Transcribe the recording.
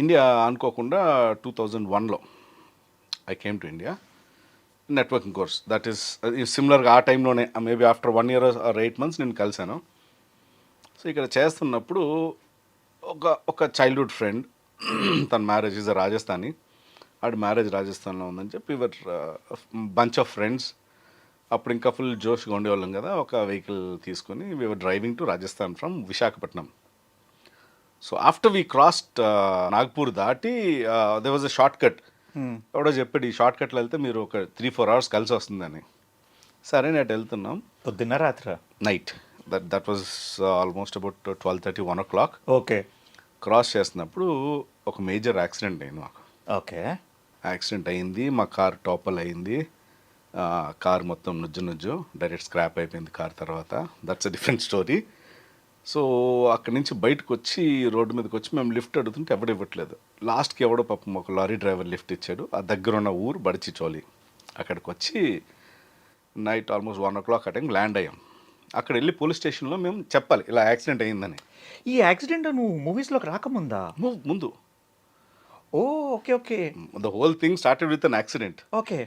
India అనుకోకుండా 2001లో I came to India networking course. That is సిమిలర్గా ఆ టైంలోనే maybe after 1 year or 8 months నేను కలిశాను. సో ఇక్కడ చేస్తున్నప్పుడు ఒక చైల్డ్హుడ్ ఫ్రెండ్ తన మ్యారేజ్ ఈజ్ రాజస్థానీ, ఆడి మ్యారేజ్ రాజస్థాన్లో ఉందని చెప్పి బంచ్ ఆఫ్ ఫ్రెండ్స్ అప్పుడు ఇంకా ఫుల్ జోష్గా ఉండేవాళ్ళం కదా. ఒక వెహికల్ తీసుకొని we're driving to Rajasthan from Visakhapatnam. So after we crossed Nagpur దాటి they was a short cut. ఎవడో చెప్పాడు ఈ షార్ట్ కట్లో వెళ్తే మీరు ఒక 3-4 hours కలిసి వస్తుందని. సరే నేను వెళ్తున్నాం. పొద్దున్న రాత్ర night that was almost about 12:30, 1 o'clock. Okay cross చేస్తున్నప్పుడు ఒక మేజర్ యాక్సిడెంట్ అయింది మాకు. ఓకే యాక్సిడెంట్ అయింది, మా కార్ టాపల్ అయింది. కార్ మొత్తం నుజ్జు డైరెక్ట్ స్క్రాప్ అయిపోయింది కార్ తర్వాత. That's a different story. So అక్కడి నుంచి బయటకు వచ్చి రోడ్డు మీదకి వచ్చి మేము లిఫ్ట్ అడుగుతుంటే ఎవడు ఇవ్వట్లేదు. లాస్ట్కి ఎవడో పాపం ఒక లారీ డ్రైవర్ లిఫ్ట్ ఇచ్చాడు. ఆ దగ్గర ఉన్న ఊరు బడిచిచోలి. అక్కడికి వచ్చి నైట్ ఆల్మోస్ట్ 1 o'clock ఆ టైం ల్యాండ్ అయ్యాం. అక్కడ వెళ్ళి పోలీస్ స్టేషన్లో మేము చెప్పాలి ఇలా యాక్సిడెంట్ అయిందని. ఈ యాక్సిడెంట్ నువ్వు మూవీస్లోకి రాకముందా? ముందు ఓ okay okay the whole thing started with an accident. Okay